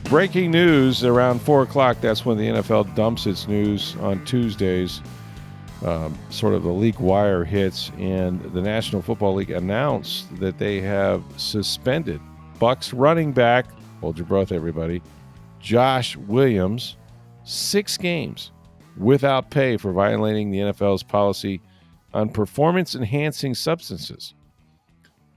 Breaking news around 4 o'clock. That's when the NFL dumps its news on Tuesdays. Sort of the league wire hits, and the National Football League announced that they have suspended Bucs running back, hold your breath, everybody, Josh Williams, 6 games without pay for violating the NFL's policy on performance-enhancing substances.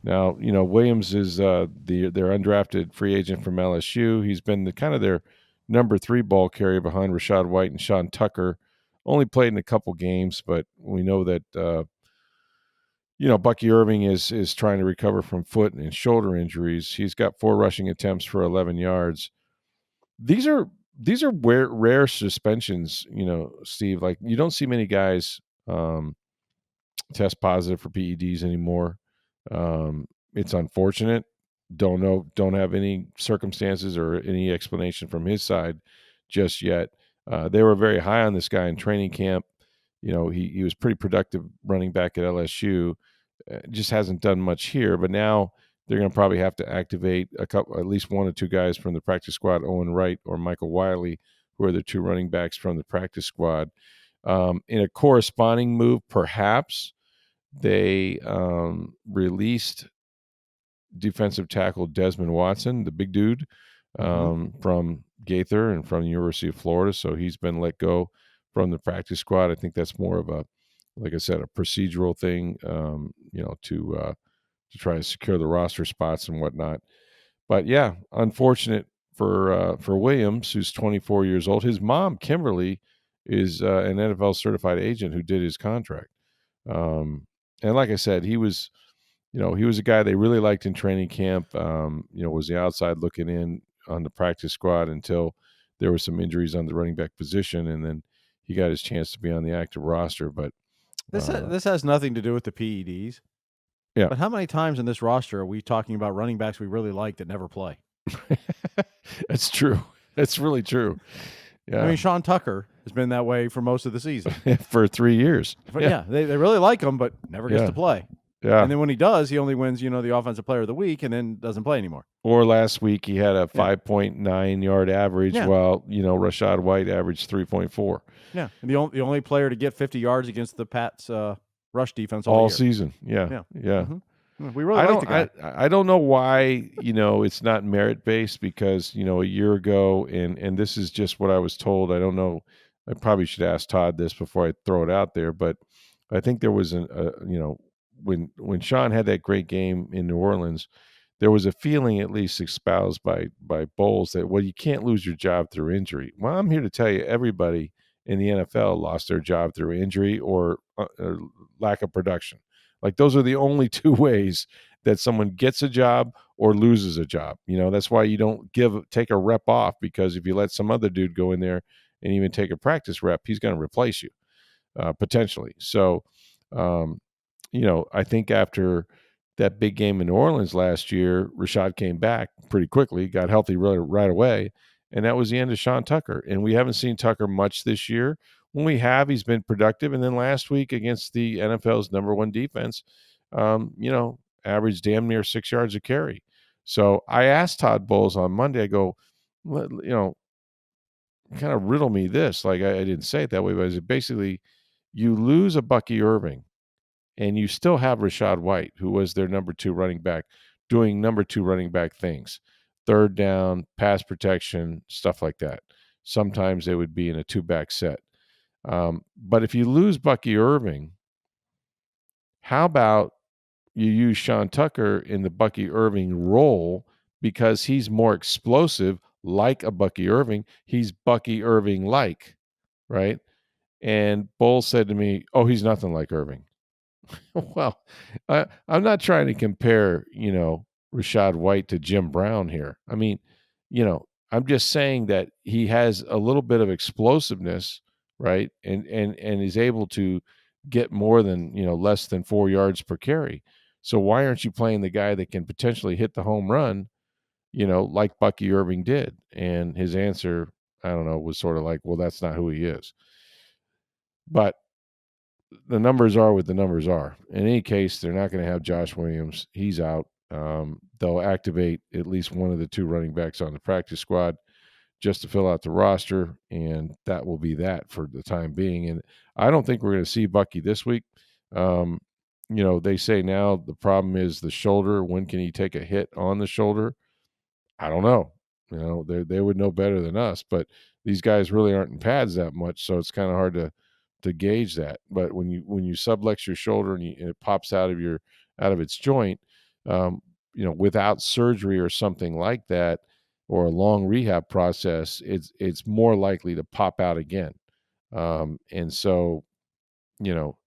Now, Williams is their undrafted free agent from LSU. He's been their number 3 ball carrier behind Rachaad White and Sean Tucker. Only played in a couple games, but we know that Bucky Irving is trying to recover from foot and shoulder injuries. He's got 4 rushing attempts for 11 yards. These are rare suspensions, Steve. Like, you don't see many guys test positive for PEDs anymore. It's unfortunate. Don't have any circumstances or any explanation from his side just yet. They were very high on this guy in training camp. He was pretty productive running back at LSU. Just hasn't done much here, but now they're going to probably have to activate at least 1 or 2 guys from the practice squad, Owen Wright or Michael Wiley, who are the 2 running backs from the practice squad. In a corresponding move, perhaps, they released defensive tackle Desmond Watson, the big dude, from Gaither and from the University of Florida. So he's been let go from the practice squad. I think that's more of like I said, a procedural thing, to try to secure the roster spots and whatnot. But yeah, unfortunate for Williams, who's 24 years old. His mom, Kimberly, is an NFL certified agent who did his contract. And like I said, he was a guy they really liked in training camp. Was the outside looking in on the practice squad until there were some injuries on the running back position, and then he got his chance to be on the active roster. But this has nothing to do with the PEDs. Yeah. But how many times in this roster are we talking about running backs we really like that never play? That's true. That's really true. Yeah. I mean, Sean Tucker has been that way for most of the season. For 3 years. But yeah, they really like him, but never gets to play. Yeah. And then when he does, he only wins, the offensive player of the week and then doesn't play anymore. Or last week he had a 5.9 yard average while, Rachaad White averaged 3.4. Yeah. And the only player to get 50 yards against the Pats rush defense all year. season. Yeah. Mm-hmm. We really like the guy. I don't know why, it's not merit-based because, a year ago, and this is just what I was told. I don't know. I probably should ask Todd this before I throw it out there, but I think there was when Sean had that great game in New Orleans, there was a feeling, at least espoused by Bowles, that, well, you can't lose your job through injury. Well, I'm here to tell you, everybody in the NFL lost their job through injury or lack of production. Like, those are the only 2 ways that someone gets a job or loses a job. That's why you don't take a rep off, because if you let some other dude go in there and even take a practice rep, he's going to replace you potentially. So, I think after that big game in New Orleans last year, Rachaad came back pretty quickly, got healthy right away, and that was the end of Sean Tucker. And we haven't seen Tucker much this year. When we have, he's been productive. And then last week against the NFL's number 1 defense, averaged damn near 6 yards a carry. So I asked Todd Bowles on Monday, I go, kind of riddle me this. Like, I didn't say it that way, but I said, basically, you lose a Bucky Irving, and you still have Rachaad White, who was their number 2 running back, doing number 2 running back things. Third down, pass protection, stuff like that. Sometimes they would be in a 2-back set. But if you lose Bucky Irving, how about you use Sean Tucker in the Bucky Irving role, because he's more explosive, like a Bucky Irving. He's Bucky Irving-like, right? And Bowles said to me, oh, he's nothing like Irving. Well, I'm not trying to compare, Rachaad White to Jim Brown here. I mean, I'm just saying that he has a little bit of explosiveness, right? And is able to get more than, less than 4 yards per carry. So why aren't you playing the guy that can potentially hit the home run, like Bucky Irving did? And his answer, I don't know, was sort of like, well, that's not who he is. But the numbers are what the numbers are. In any case, they're not going to have Josh Williams. He's out. They'll activate at least 1 of the 2 running backs on the practice squad. just to fill out the roster, and that will be that for the time being. And I don't think we're going to see Bucky this week. Um, they say now the problem is the shoulder. When can he take a hit on the shoulder? I don't know. They would know better than us, but these guys really aren't in pads that much, so it's kind of hard to gauge that. But when you sublux your shoulder and it pops out of its joint, um, without surgery or something like that, or a long rehab process, it's more likely to pop out again. And so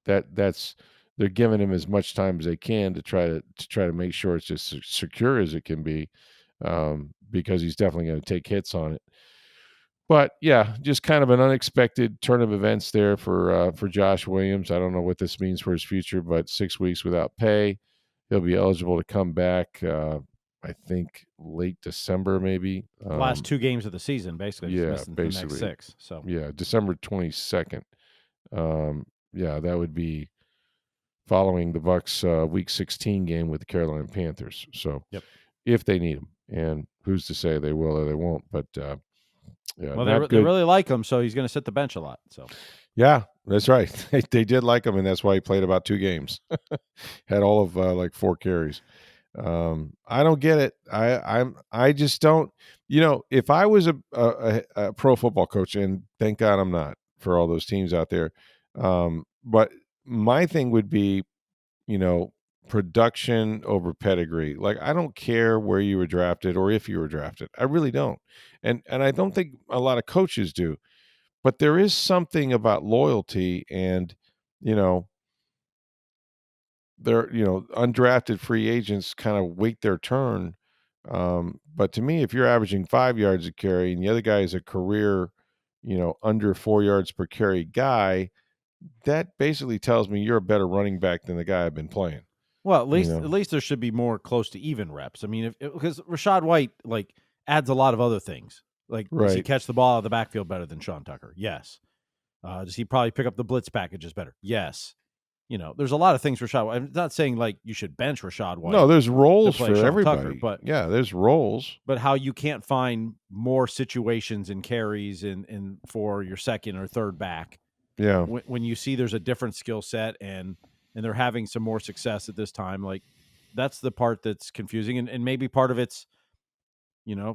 that's they're giving him as much time as they can to try to make sure it's just secure as it can be, because he's definitely going to take hits on it. But yeah, just kind of an unexpected turn of events there for Josh Williams. I don't know what this means for his future, but 6 weeks without pay, he'll be eligible to come back. I think late December, maybe. Last 2 games of the season, basically, he's Yeah, missing the next basically. 6. So Yeah, December 22nd. Yeah, that would be following the Bucs Week 16 game with the Carolina Panthers. So yep. if they need him, and who's to say they will or they won't, but yeah, Well, not they good. really like him, so he's going to sit the bench a lot. So Yeah, that's right. They did like him, and that's why he played about 2 games. Had all of like 4 carries. I don't get it. I just don't. If I was a pro football coach, and thank God I'm not for all those teams out there, but my thing would be, you know, production over pedigree. Like, I don't care where you were drafted or if you were drafted. I really don't. And I don't think a lot of coaches do. But there is something about loyalty, and you know, undrafted free agents kind of wait their turn. But to me, if you're averaging 5 yards a carry and the other guy is a career, under 4 yards per carry guy, that basically tells me you're a better running back than the guy I've been playing. well, You at know, least there should be more close to even reps. I mean, because Rashad White adds a lot of other things. Like, does he right? catch the ball out of the backfield better than Sean Tucker? Yes. Does he probably pick up the blitz packages better? Yes. There's a lot of things Rashad White. I'm not saying you should bench Rashad No, White there's to roles play for Sean Tucker, everybody. but Yeah, there's roles. how you can't find more situations and carries in for your second or third back Yeah, when you see there's a different skill set and they're having some more success at this time. That's the part that's confusing, and maybe part of it's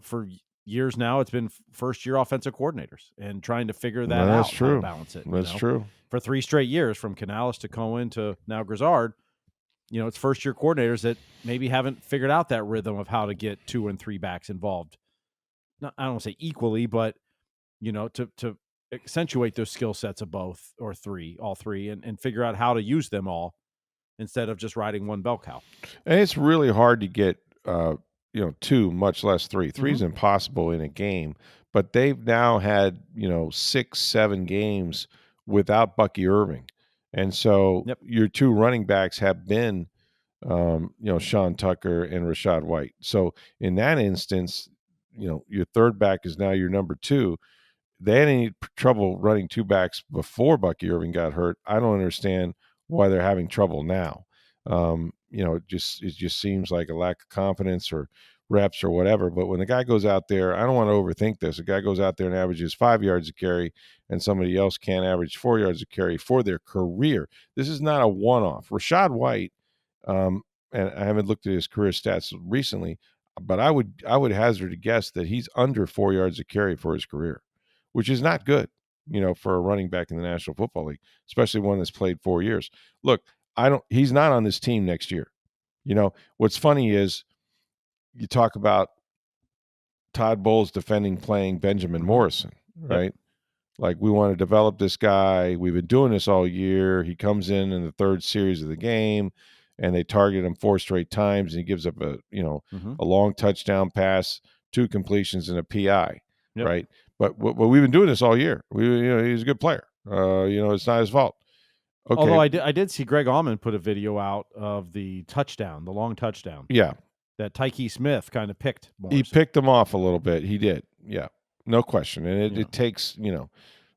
for years now it's been first year offensive coordinators and trying to figure that no, that's out, how to true. balance it. That's true. For 3 straight years, from Canales to Cohen to now Grizzard, it's first year coordinators that maybe haven't figured out that rhythm of how to get 2 and 3 backs involved. Not, I don't want to say equally, but to accentuate those skill sets of both or all three, and figure out how to use them all instead of just riding one bell cow. And it's really hard to get, 2, much less 3. 3 is Mhm. impossible in a game. But they've now had, 6, 7 games without Bucky Irving. And so Yep. your 2 running backs have been, Sean Tucker and Rashad White. So in that instance, your third back is now your number 2. They had any trouble running 2 backs before Bucky Irving got hurt. I don't understand why they're having trouble now. It just seems like a lack of confidence or reps or whatever. But when the guy goes out there, I don't want to overthink this. A guy goes out there and averages 5 yards a carry, and somebody else can't average 4 yards a carry for their career. This is not a one-off. Rashad White, um, and I haven't looked at his career stats recently, but I would hazard a guess that he's under 4 yards a carry for his career, which is not good, for a running back in the National Football League, especially one that's played 4 years. Look, he's not on this team next year. What's funny is you talk about Todd Bowles defending playing Benjamin Mhm. Morrison, Yep. right? Like, we want to develop this guy. We've been doing this all year. He comes in the third series of the game, and they target him 4 straight times, and he gives up Mhm. a long touchdown pass, 2 completions, and a PI, Yep. right? But we've been doing this all year. He's a good player. It's not his fault. Although Okay, I did see Greg Allman put a video out of the long touchdown yeah, that Tyke Smith kind of picked he Morrison. picked him off a little bit. He did, yeah, no question. And it, Yeah. it takes,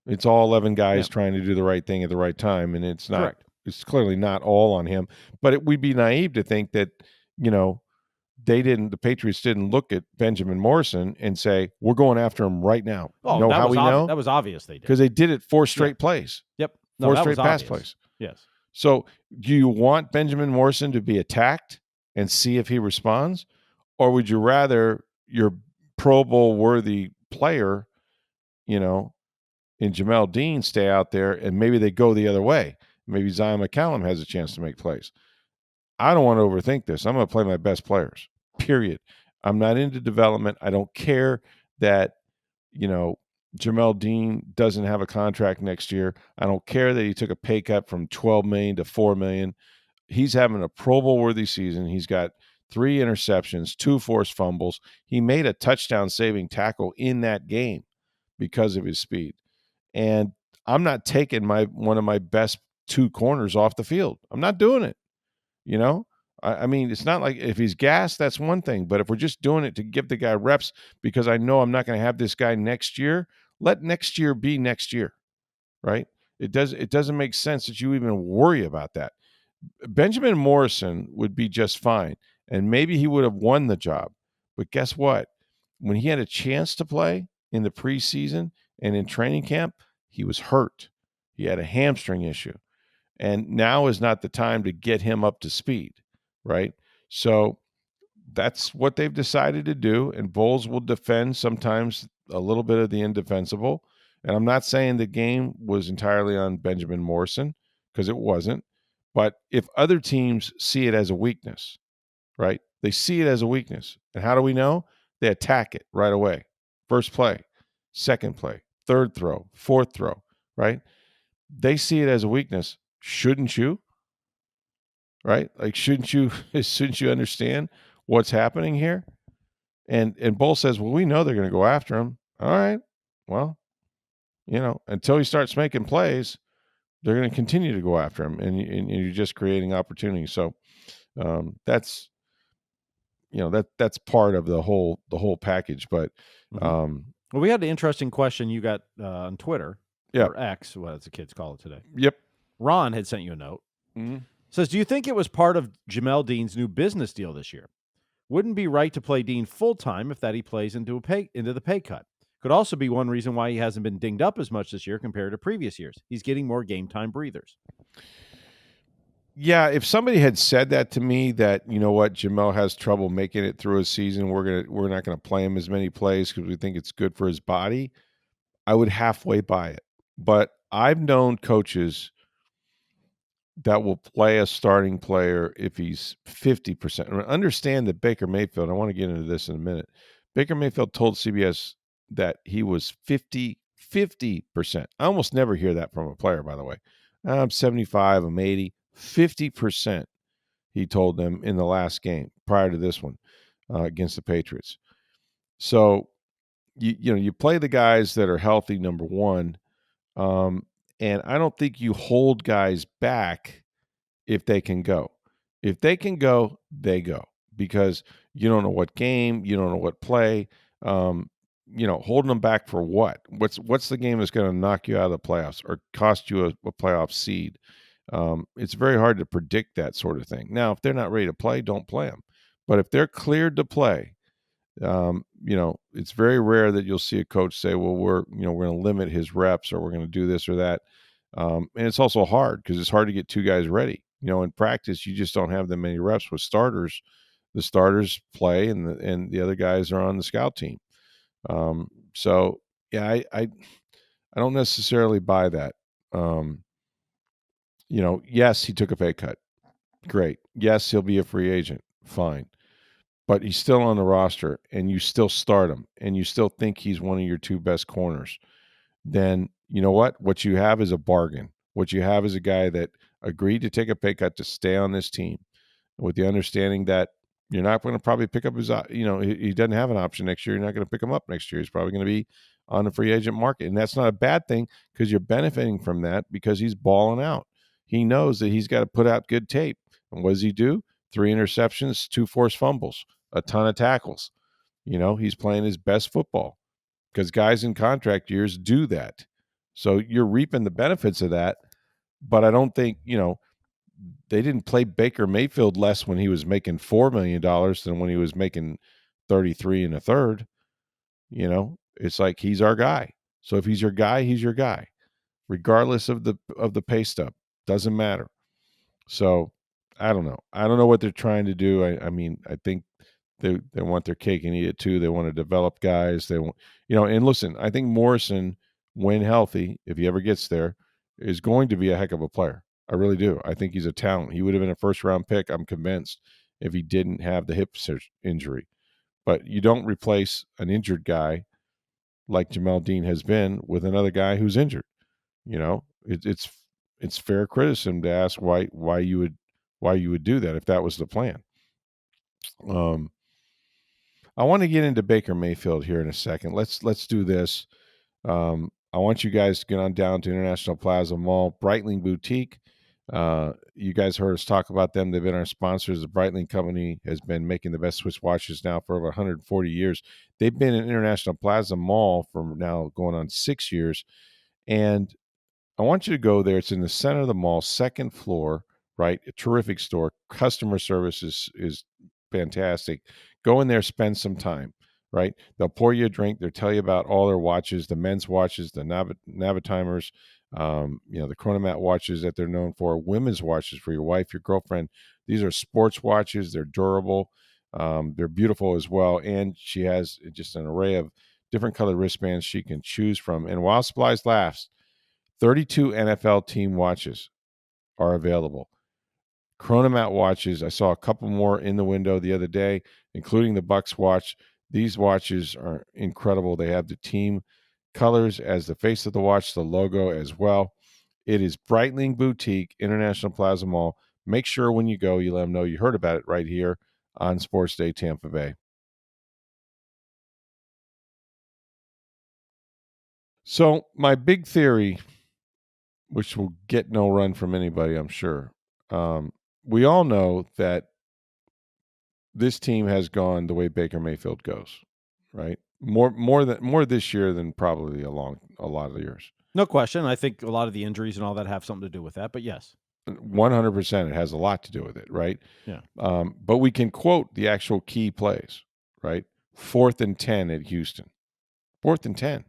it's all 11 Yeah. guys trying to do the right thing at the right time, and Correct. it's clearly not all on him. But we'd be naive to think that, you know the Patriots didn't look at Benjamin Morrison and say, we're going after him right now. Oh, Know how we know? that was obvious they did. Because they did it 4 straight plays. Yep. No, 4 that straight was pass obvious. plays. Yes. So do you want Benjamin Morrison to be attacked and see if he responds? Or would you rather your Pro Bowl worthy player, in Jamel Dean stay out there and maybe they go the other way? Maybe Zion McCallum has a chance to make plays. I don't want to overthink this. I'm going to play my best players, period. I'm not into development. I don't care that, Jamel Dean doesn't have a contract next year. I don't care that he took a pay cut from $12 million to $4 million. He's having a Pro Bowl worthy season. He's got 3 interceptions, 2 forced fumbles. He made a touchdown saving tackle in that game because of his speed. And I'm not taking one of my best 2 corners off the field. I'm not doing it. I mean, it's not like if he's gassed, that's one thing. But if we're just doing it to give the guy reps because I know I'm not going to have this guy next year, let next year be next year, right? It doesn't make sense that you even worry about that. Benjamin Morrison would be just fine, and maybe he would have won the job. But guess what? When he had a chance to play in the preseason and in training camp, he was hurt. He had a hamstring issue. And now is not the time to get him up to speed, right? So that's what they've decided to do. And Bowles will defend sometimes a little bit of the indefensible. And I'm not saying the game was entirely on Benjamin Morrison, because it wasn't. But if other teams see it as a weakness, right? They see it as a weakness. And how do we know? They attack it right away. First play, second play, third throw, fourth throw, right? They see it as a weakness. Shouldn't you? Right? Like, shouldn't you understand what's happening here? And Bull says, well, we know they're going to go after him. All right. Well, until he starts making plays, they're going to continue to go after him, and you're just creating opportunities. So that's that's part of the whole package. But well, we had an interesting question you got on Twitter. Yeah. Or X, what the kids call it today. Yep. Ron had sent you a note. Mm-hmm. Says, do you think it was part of Jamel Dean's new business deal this year? Wouldn't be right to play Dean full-time if that he plays into the pay cut. Could also be one reason why he hasn't been dinged up as much this year compared to previous years. He's getting more game time breathers. Yeah, if somebody had said that to me, that Jamel has trouble making it through a season, we're not gonna play him as many plays because we think it's good for his body, I would halfway buy it. But I've known coaches that will play a starting player if he's 50%. Understand that Baker Mayfield, I want to get into this in a minute. Baker Mayfield told CBS that he was 50%. I almost never hear that from a player, by the way. I'm 75, I'm 80, 50%, he told them in the last game prior to this one against the Patriots. So, you play the guys that are healthy, number one, and I don't think you hold guys back if they can go. If they can go, they go, because you don't know what game, you don't know what play. Holding them back for what? What's the game that's going to knock you out of the playoffs or cost you a playoff seed? It's very hard to predict that sort of thing. Now, if they're not ready to play, don't play them. But if they're cleared to play, it's very rare that you'll see a coach say, well, we're going to limit his reps, or we're going to do this or that. And it's also hard because it's hard to get 2 guys ready. In practice, you just don't have that many reps with starters. The starters play, and the other guys are on the scout team. So yeah, I don't necessarily buy that. Yes, he took a pay cut. Great. Yes, he'll be a free agent. Fine. But he's still on the roster, and you still start him, and you still think he's one of your 2 best corners. Then you know what? What you have is a bargain. What you have is a guy that agreed to take a pay cut to stay on this team, with the understanding that you're not going to probably pick up his, he doesn't have an option next year. You're not going to pick him up next year. He's probably going to be on the free agent market. And that's not a bad thing, because you're benefiting from that, because he's balling out. He knows that he's got to put out good tape. And what does he do? 3 interceptions, 2 forced fumbles, a ton of tackles. He's playing his best football, because guys in contract years do that. So you're reaping the benefits of that. But I don't think, they didn't play Baker Mayfield less when he was making $4 million than when he was making 33 and a third. It's like he's our guy. So if he's your guy, he's your guy, regardless of the pay stub. Doesn't matter. So I don't know. I don't know what they're trying to do. I mean, I think they want their cake and eat it too. They want to develop guys. They want, and listen, I think Morrison, when healthy, if he ever gets there, is going to be a heck of a player. I really do. I think he's a talent. He would have been a first round pick, I'm convinced, if he didn't have the hip injury. But you don't replace an injured guy like Jamel Dean has been with another guy who's injured. It's fair criticism to ask why you would do that if that was the plan. I want to get into Baker Mayfield here in a second. Let's do this. I want you guys to get on down to International Plaza Mall, Breitling Boutique. You guys heard us talk about them. They've been our sponsors. The Breitling Company has been making the best Swiss watches now for over 140 years. They've been in International Plaza Mall for now going on 6 years. And I want you to go there. It's in the center of the mall, second floor, right? A terrific store. Customer service is fantastic. Go in there, spend some time, right? They'll pour you a drink. They'll tell you about all their watches, the men's watches, the Navitimers, the Chronomat watches that they're known for, women's watches for your wife, your girlfriend. These are sports watches. They're durable. They're beautiful as well. And she has just an array of different colored wristbands she can choose from. And while supplies last, 32 NFL team watches are available. Chronomat watches, I saw a couple more in the window the other day, including the Bucs watch. These watches are incredible. They have the team colors as the face of the watch, the logo as well. It is Breitling Boutique, International Plaza Mall. Make sure when you go, you let them know you heard about it right here on Sports Day Tampa Bay. So my big theory, which will get no run from anybody, I'm sure. We all know that this team has gone the way Baker Mayfield goes, right? More this year than probably a lot of years. No question. I think a lot of the injuries and all that have something to do with that. But yes, 100%, it has a lot to do with it, right? Yeah. But we can quote the actual key plays, right? 4th and 10 at Houston. 4th and 10.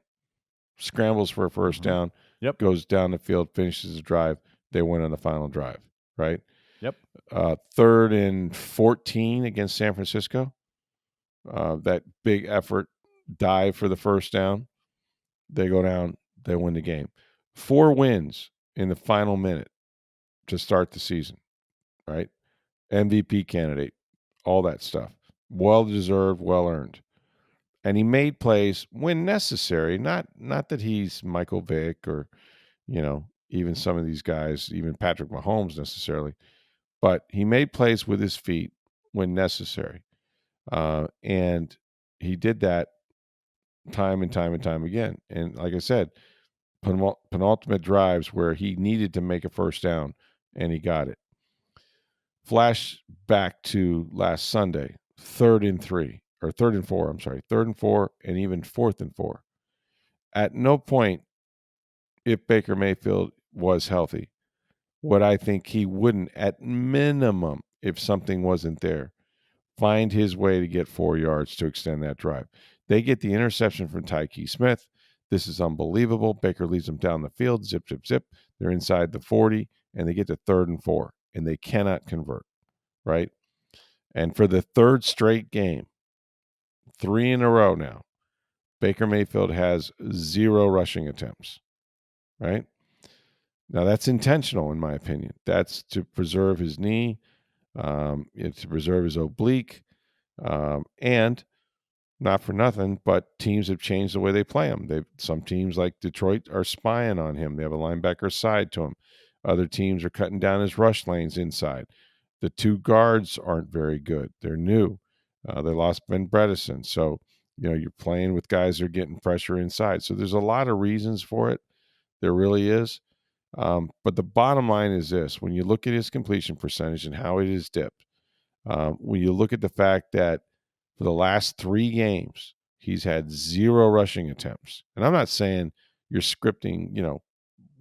Scrambles for a first down. Yep. Goes down the field, finishes the drive. They win on the final drive, right? Yep. 3rd and 14 against San Francisco. That big effort dive for the first down. They go down. They win the game. 4 wins in the final minute to start the season, right? MVP candidate, all that stuff. Well deserved, well earned. And he made plays when necessary. Not that he's Michael Vick or, even some of these guys, even Patrick Mahomes necessarily. But he made plays with his feet when necessary. And he did that time and time and time again. And like I said, penultimate drives where he needed to make a first down, and he got it. Flash back to last Sunday, 3rd and 4, I'm sorry, 3rd and 4, and even 4th and 4. At no point, if Baker Mayfield was healthy, would I think he wouldn't, at minimum, if something wasn't there, find his way to get 4 yards to extend that drive. They get the interception from Tyke Smith. This is unbelievable. Baker leads them down the field, zip, zip, zip. They're inside the 40, and they get to 3rd and 4, and they cannot convert, right? And for the 3rd straight game, 3 in a row now, Baker Mayfield has 0 rushing attempts, right? Now, that's intentional, in my opinion. That's to preserve his knee, to preserve his oblique, and not for nothing, but teams have changed the way they play him. Some teams like Detroit are spying on him. They have a linebacker side to him. Other teams are cutting down his rush lanes inside. The 2 guards aren't very good. They're new. They lost Ben Bredesen. So, you're playing with guys that are getting pressure inside. So there's a lot of reasons for it. There really is. But the bottom line is this. When you look at his completion percentage and how it is dipped, when you look at the fact that for the last 3 games, he's had 0 rushing attempts. And I'm not saying you're scripting,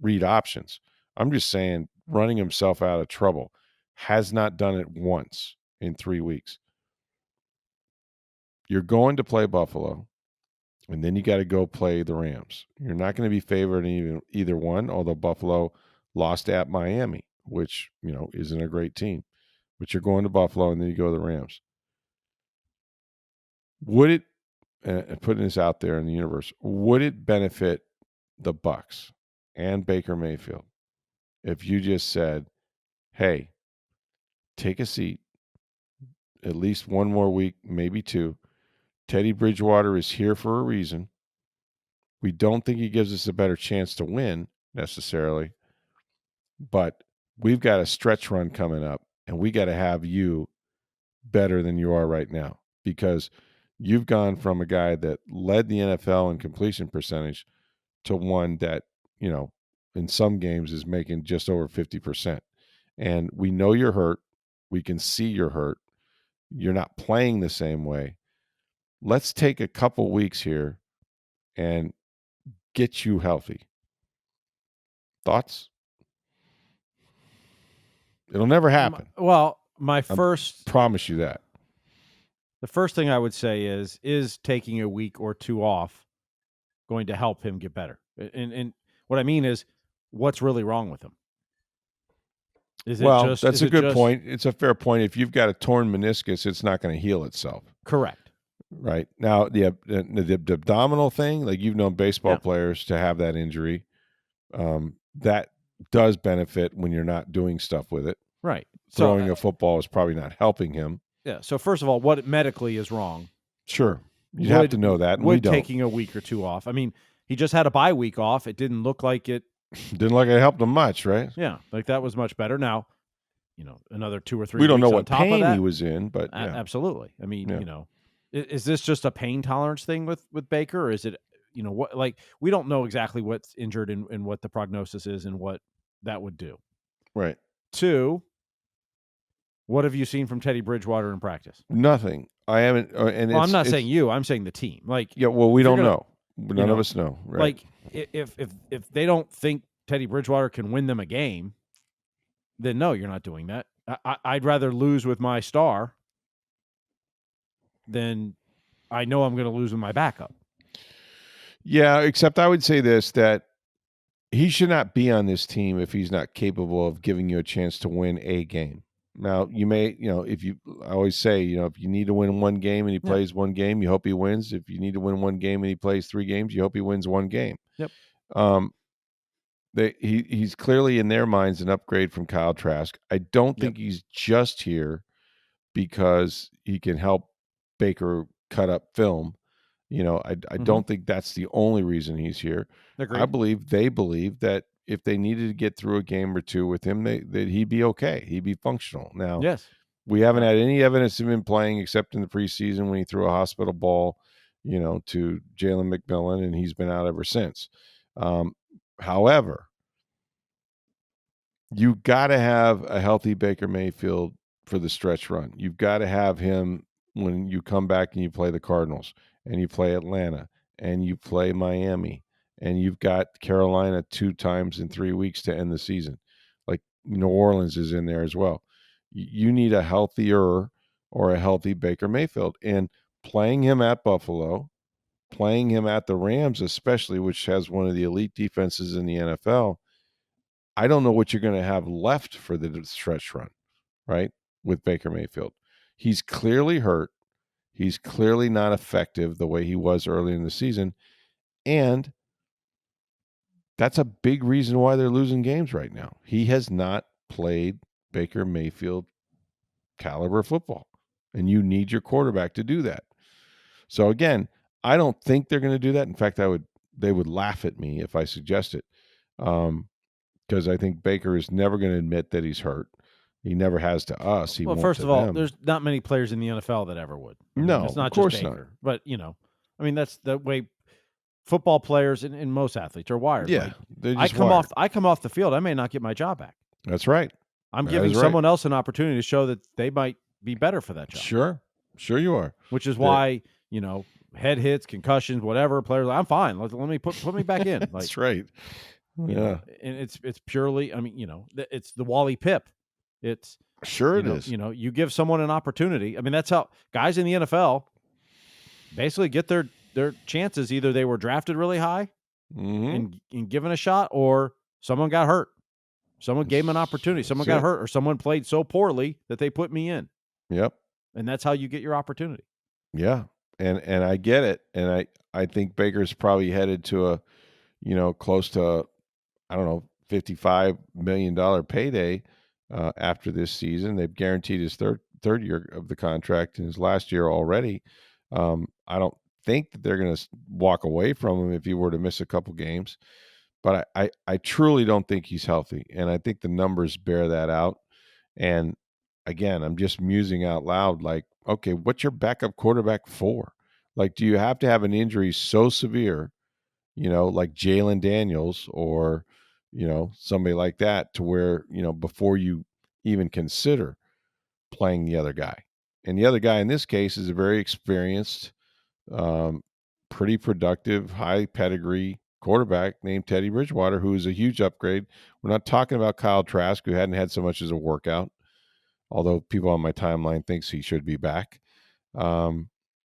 read options. I'm just saying running himself out of trouble. has not done it once in 3 weeks. You're going to play Buffalo, and then you got to go play the Rams. You're not going to be favored in either one, although Buffalo lost at Miami, which, isn't a great team. But you're going to Buffalo, and then you go to the Rams. Would it, and putting this out there in the universe, would it benefit the Bucs and Baker Mayfield if you just said, hey, take a seat, at least one more week, maybe two. Teddy Bridgewater is here for a reason. We don't think he gives us a better chance to win necessarily, but we've got a stretch run coming up, and we got to have you better than you are right now, because you've gone from a guy that led the NFL in completion percentage to one that, in some games is making just over 50%. And we know you're hurt. We can see you're hurt. You're not playing the same way. Let's take a couple weeks here and get you healthy. Thoughts? It'll never happen. Well, Promise you that. The first thing I would say is taking a week or two off going to help him get better? And what I mean is, what's really wrong with him? That's a good point. It's a fair point. If you've got a torn meniscus, it's not going to heal itself. Correct. Right. Now, the abdominal thing, like you've known baseball players to have that injury, that does benefit when you're not doing stuff with it. Right. Throwing a football is probably not helping him. Yeah. So first of all, what medically is wrong? Sure. You have to know that. And we don't. Taking a week or two off. I mean, he just had a bye week off. It didn't look like it. Didn't look like it helped him much, right? Yeah. Like that was much better. Now, another 2 or 3 we don't weeks know on what top pain of that, he was in, but yeah. Absolutely. I mean, is this just a pain tolerance thing with Baker, or is it, what, like, we don't know exactly what's injured and what the prognosis is and what that would do. Right. 2, what have you seen from Teddy Bridgewater in practice? Nothing. I haven't. And I'm not saying you. I'm saying the team. Like, yeah. Well, we don't know. None of us know. Right. Like, if they don't think Teddy Bridgewater can win them a game, then no, you're not doing that. I'd rather lose with my star than I know I'm going to lose with my backup. Yeah, except I would say this, that he should not be on this team if he's not capable of giving you a chance to win a game. Now, you may, I always say, if you need to win one game and he plays one game, you hope he wins. If you need to win one game and he plays 3 games, you hope he wins one game. Yep. He's clearly in their minds an upgrade from Kyle Trask. I don't think he's just here because he can help Baker cut up film. I don't think that's the only reason he's here. Agreed. I believe they believe that if they needed to get through a game or two with him, that he'd be okay. He'd be functional. Now, we haven't had any evidence of him playing except in the preseason when he threw a hospital ball, to Jalen McMillan, and he's been out ever since. However, you got to have a healthy Baker Mayfield for the stretch run. You've got to have him when you come back and you play the Cardinals and you play Atlanta and you play Miami and you've got Carolina 2 times in 3 weeks to end the season. Like New Orleans is in there as well. You need a healthier or a healthy Baker Mayfield. And playing him at Buffalo, playing him at the Rams especially, which has one of the elite defenses in the NFL, I don't know what you're going to have left for the stretch run, right, with Baker Mayfield. He's clearly hurt. He's clearly not effective the way he was early in the season. And that's a big reason why they're losing games right now. He has not played Baker Mayfield caliber football, and you need your quarterback to do that. So again, I don't think they're going to do that. In fact, they would laugh at me if I suggest it, because I think Baker is never going to admit that he's hurt. He never has to us. He won't first to of all, them. There's not many players in the NFL that ever would. No, it's not of course just Baker, not. But that's the way football players and most athletes are wired. Yeah, I come off the field, I may not get my job back. That's right. I'm giving someone else an opportunity to show that they might be better for that job. Sure you are. Which is why head hits, concussions, whatever. Players, I'm fine. Let me put me back in. That's right. Yeah, and it's purely. It's the Wally Pip. It's Sure it is. You give someone an opportunity. I mean, that's how guys in the NFL basically get their chances. Either they were drafted really high and given a shot, or someone got hurt. Someone gave them an opportunity. Someone got hurt, or someone played so poorly that they put me in. Yep. And that's how you get your opportunity. Yeah. And I get it. And I think Baker's probably headed to a, close to, I don't know, $55 million payday after this season. They've guaranteed his third year of the contract and his last year already. I don't think that they're going to walk away from him if he were to miss a couple games. But I truly don't think he's healthy. And I think the numbers bear that out. And again, I'm just musing out loud like, okay, what's your backup quarterback for? Like, do you have to have an injury so severe, like Jalen Daniels or, somebody like that to where, before you even consider playing the other guy? And the other guy in this case is a very experienced, um, pretty productive, high pedigree quarterback named Teddy Bridgewater, who is a huge upgrade. We're not talking about Kyle Trask, who hadn't had so much as a workout, although people on my timeline thinks he should be back. Um,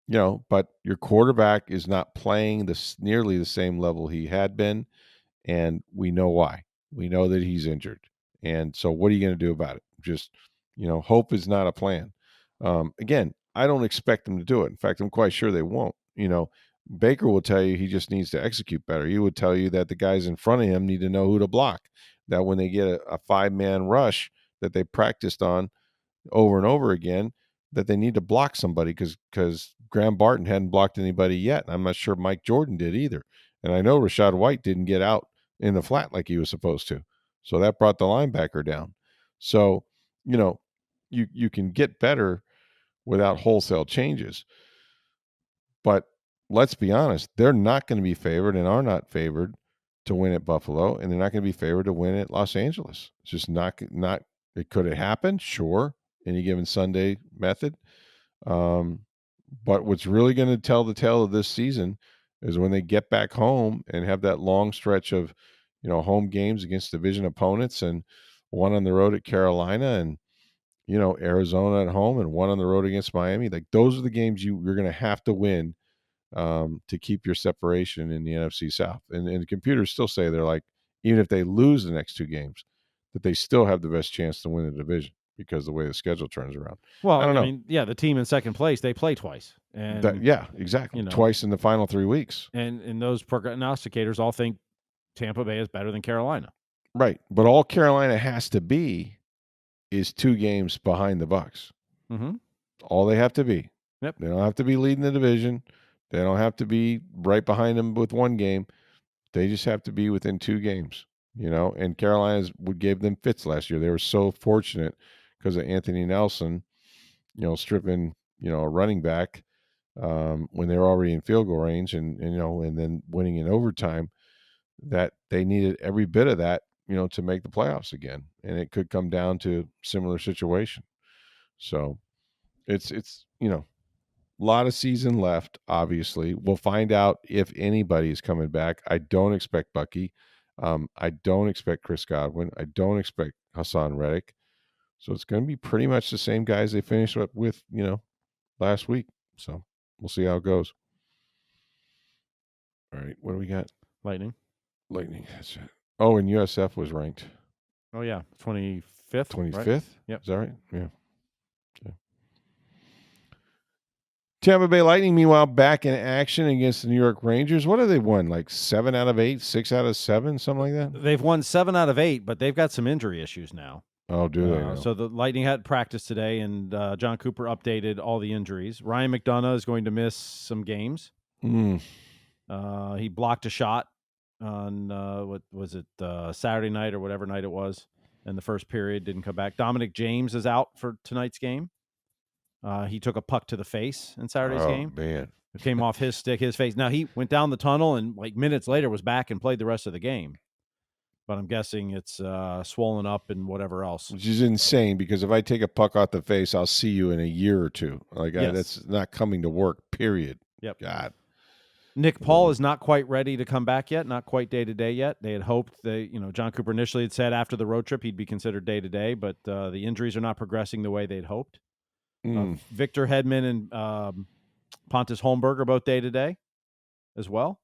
but your quarterback is not playing nearly the same level he had been, and we know why. We know that he's injured, and so what are you going to do about it? Just, hope is not a plan. Again, I don't expect them to do it. In fact, I'm quite sure they won't. Baker will tell you he just needs to execute better. He would tell you that the guys in front of him need to know who to block. That when they get a 5-man rush that they practiced on over and over again, that they need to block somebody because Graham Barton hadn't blocked anybody yet. I'm not sure Mike Jordan did either. And I know Rashad White didn't get out in the flat like he was supposed to. So that brought the linebacker down. So, you can get better without wholesale changes. But let's be honest, they're not going to be favored and are not favored to win at Buffalo, and they're not going to be favored to win at Los Angeles. It's just not. It could have happened, sure, any given Sunday method. But what's really going to tell the tale of this season is when they get back home and have that long stretch of, home games against division opponents, and one on the road at Carolina, and Arizona at home, and one on the road against Miami. Like, those are the games you're going to have to win to keep your separation in the NFC South. And the computers still say they're like, even if they lose the next two games, that they still have the best chance to win the division because the way the schedule turns around. Well, I don't know. mean, yeah, the team in second place, they play twice. And yeah, exactly. Twice in the final 3 weeks. And those prognosticators all think Tampa Bay is better than Carolina. Right. But all Carolina has to be is 2 games behind the Bucs. Mm-hmm. All they have to be. Yep. They don't have to be leading the division. They don't have to be right behind them with 1 game. They just have to be within 2 games, and Carolina gave them fits last year. They were so fortunate because of Anthony Nelson, stripping, a running back when they were already in field goal range and then winning in overtime, that they needed every bit of that, to make the playoffs again. And it could come down to similar situation. So it's a lot of season left, obviously. We'll find out if anybody is coming back. I don't expect Bucky. I don't expect Chris Godwin. I don't expect Hassan Reddick. So it's going to be pretty much the same guys they finished with, last week. So we'll see how it goes. All right. What do we got? Lightning. That's it. Oh, and USF was ranked. Oh, yeah. 25th. 25th? Right? Yep. Is that right? Yeah. Okay. Tampa Bay Lightning, meanwhile, back in action against the New York Rangers. What have they won? Like 7 out of 8, 6 out of 7, something like that? They've won 7 out of 8, but they've got some injury issues now. Oh, do they now? So the Lightning had practice today, and John Cooper updated all the injuries. Ryan McDonough is going to miss some games. He blocked a shot on, what was it, Saturday night or whatever night it was, in the first period, didn't come back. Dominic James is out for tonight's game. He took a puck to the face in Saturday's game. Oh, man. It came off his stick, his face. Now, he went down the tunnel and like minutes later was back and played the rest of the game. But I'm guessing it's swollen up and whatever else. Which is insane, because if I take a puck off the face, I'll see you in a year or two. Like, Yes. that's not coming to work, period. Yep. God. Nick Paul is not quite ready to come back yet, not quite day-to-day yet. They had hoped John Cooper initially had said after the road trip he'd be considered day-to-day, but the injuries are not progressing the way they'd hoped. Victor Hedman and Pontus Holmberg are both day-to-day as well.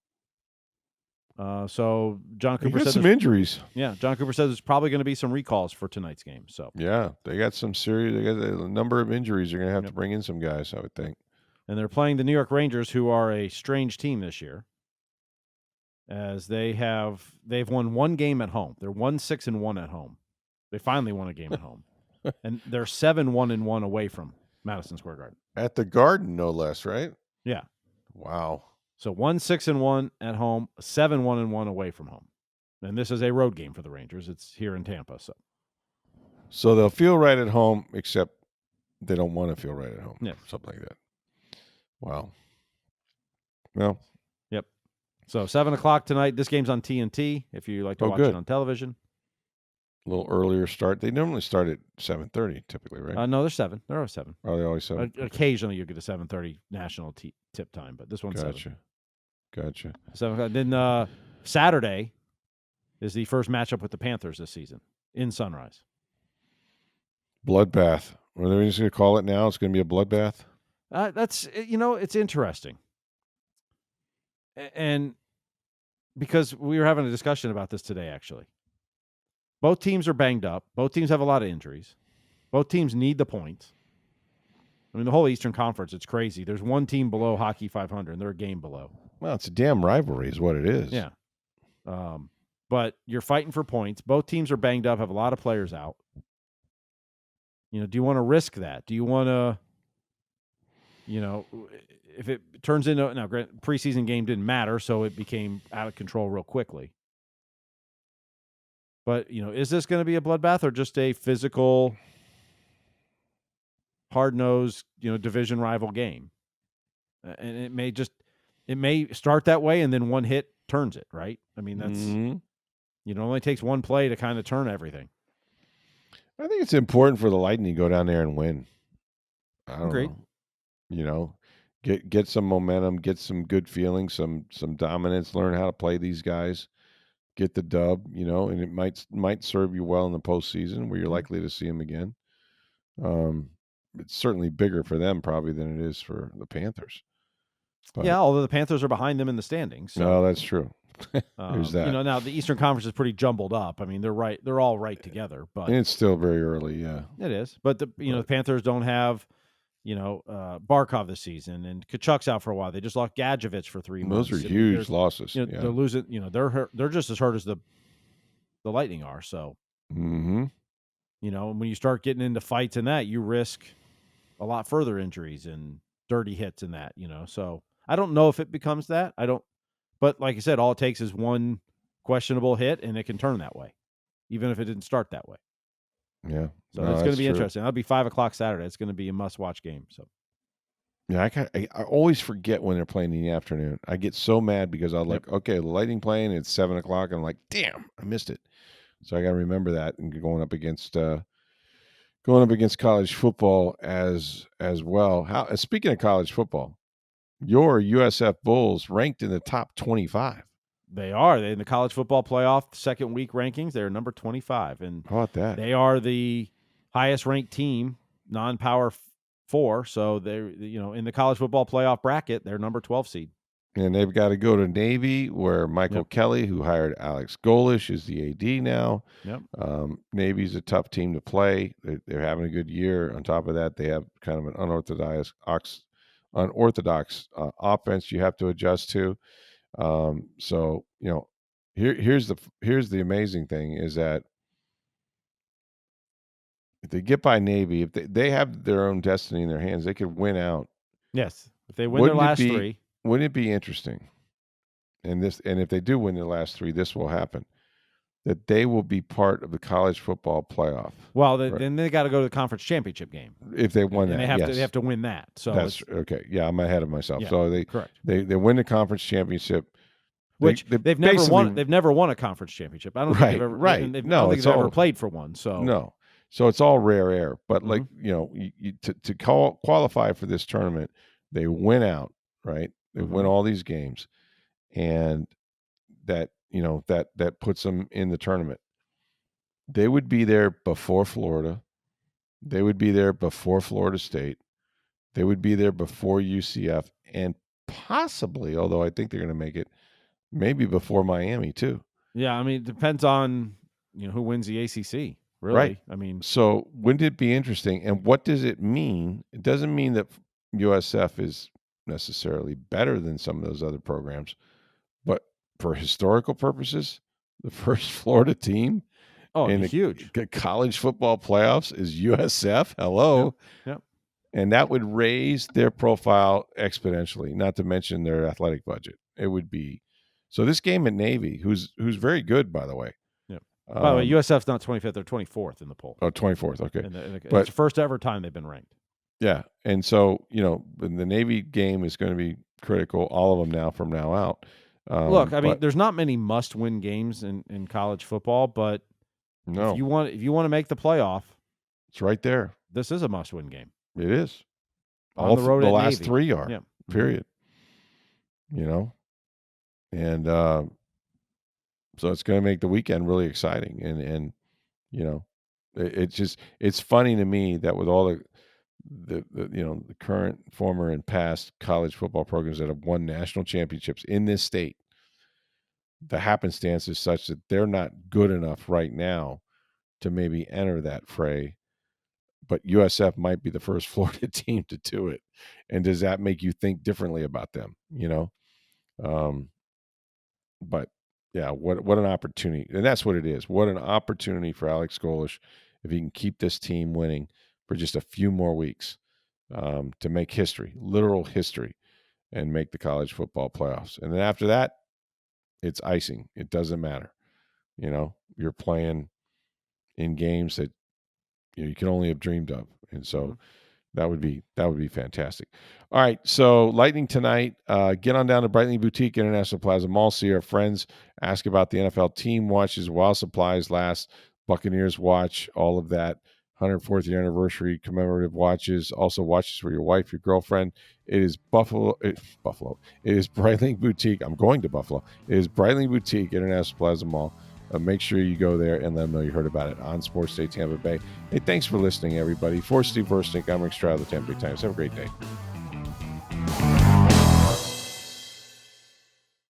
So John Cooper said some injuries. Yeah, John Cooper says there's probably going to be some recalls for tonight's game. So yeah, they got a number of injuries. You're going to have to bring in some guys, I would think. And they're playing the New York Rangers, who are a strange team this year, as they've won one game at home. They're 1-6-1 at home. They finally won a game at home, and they're 7-1-1 away from Madison Square Garden. At the Garden, no less, right? Yeah. Wow. So 1-6-1 at home, 7-1-1 away from home, and this is a road game for the Rangers. It's here in Tampa, so they'll feel right at home, except they don't want to feel right at home. Yeah, something like that. Wow. Well. Yep. So 7:00 tonight. This game's on TNT. If you like to watch it on television. A little earlier start. They normally start at 7:30, typically, right? No, they're 7. They're always 7. Are they always 7? Occasionally, you get a 7:30 national tip time, but this one's 7. Gotcha. 7:00. Then Saturday is the first matchup with the Panthers this season in Sunrise. Bloodbath. Are they just going to call it now? It's going to be a bloodbath? That's it's interesting, and because we were having a discussion about this today, actually. Both teams are banged up. Both teams have a lot of injuries. Both teams need the points. I mean, the whole Eastern Conference, it's crazy. There's one team below Hockey 500, and they're a game below. Well, it's a damn rivalry is what it is. Yeah. But you're fighting for points. Both teams are banged up, have a lot of players out. Do you want to risk that? Do you want to, if it turns into, now, preseason game didn't matter, so it became out of control real quickly. But, is this going to be a bloodbath or just a physical, hard-nosed, division rival game? And it may start that way, and then one hit turns it, right? I mean, that's, it only takes one play to kind of turn everything. I think it's important for the Lightning to go down there and win. I don't Agreed. know. Get some momentum, get some good feeling, some dominance, learn how to play these guys. Get the dub, and it might serve you well in the postseason where you're likely to see them again. It's certainly bigger for them probably than it is for the Panthers. But, yeah, although the Panthers are behind them in the standings. So, no, that's true. There's that. Now the Eastern Conference is pretty jumbled up. I mean, they're all right together, but and it's still very early. Yeah, it is. But the Panthers don't have Barkov this season, and Kachuk's out for a while. They just lost Gadjevich for 3 months. Those are huge losses. They're losing. They're hurt. They're just as hurt as the Lightning are. So, when you start getting into fights and that, you risk a lot further injuries and dirty hits and that. So I don't know if it becomes that. I don't. But like I said, all it takes is one questionable hit, and it can turn that way, even if it didn't start that way. Yeah. So it's going to be interesting. That'll be 5:00 Saturday. It's going to be a must-watch game. So. Yeah, I always forget when they're playing in the afternoon. I get so mad because I'm like, okay, the Lightning playing, it's 7:00, and I'm like, damn, I missed it. So I got to remember that and going up against college football as well. Speaking of college football, your USF Bulls ranked in the top 25. They are. They're in the college football playoff second week rankings. They're number 25. And how about that? They are the highest ranked team, non-power 4. So they're, in the college football playoff bracket, they're number 12 seed. And they've got to go to Navy, where Michael Kelly, who hired Alex Golish, is the AD now. Yep. Navy's a tough team to play. They're having a good year. On top of that, they have kind of an unorthodox offense you have to adjust to. So here's the amazing thing is that if they get by Navy, if they have their own destiny in their hands, they could win out. Yes, if they win their last 3. Wouldn't it be interesting? And if they do win their last 3, this will happen. That they will be part of the college football playoff. Well, then they got to go to the conference championship game if they won that. They have to win that. So that's okay. Yeah, I'm ahead of myself. Yeah, so they win the conference championship, which they've never won. They've never won a conference championship. I don't think they've ever. Right. I don't think they've ever played for one. So no. So it's all rare air. But to qualify for this tournament, they win out. Right. They win all these games. and that that puts them in the tournament. They would be there before Florida. They would be there before Florida State. They would be there before UCF, and possibly, although I think they're going to make it, maybe before Miami too. Yeah, I mean, it depends on who wins the ACC. Really, Right. I mean, So wouldn't it be interesting? And what does it mean? It doesn't mean that USF is necessarily better than some of those other programs, but for historical purposes, the first Florida team oh, it'd in be huge. the college football playoffs is USF. Yep, Hello. yep. And that would raise their profile exponentially, not to mention their athletic budget. It would be so this game at Navy, who's very good, by the way. Yep. By the way, Um, USF's not 25th; they're 24th in the poll. 24th, okay. And it's But the first ever time they've been ranked. yeah, and so the Navy game is going to be critical. All of them now from now out. Look, I mean, But there's not many must-win games in college football, but no, if you want to make the playoff, it's right there. this is a must-win game. It is. On the road the at last Navy. 3 are. Yeah. Period. And so it's going to make the weekend really exciting, and it's funny to me that with all the current, former, and past college football programs that have won national championships in this state, the happenstance is such that they're not good enough right now to maybe enter that fray. But USF might be the first Florida team to do it. And does that make you think differently about them? But yeah, what an opportunity. And that's what it is. What an opportunity for Alex Golish, if he can keep this team winning for just a few more weeks, to make history, literal history, and make the college football playoffs. And then after that, it's icing. It doesn't matter. You're playing in games that you can only have dreamed of. And so that would be fantastic. All right, so Lightning tonight. Get on down to Breitling Boutique International Plaza Mall. See our friends. Ask about the NFL team watches while supplies last. Buccaneers watch, all of that. 104th year anniversary commemorative watches. Also watches for your wife, your girlfriend. It is Buffalo. It is Breitling Boutique. I'm going to Buffalo. It is Breitling Boutique International Plaza Mall. Make sure you go there and let them know you heard about it on Sports Day Tampa Bay. Hey, thanks for listening, everybody. For Steve Versnick, I'm Rick Stroud of the Tampa Bay Times. Have a great day.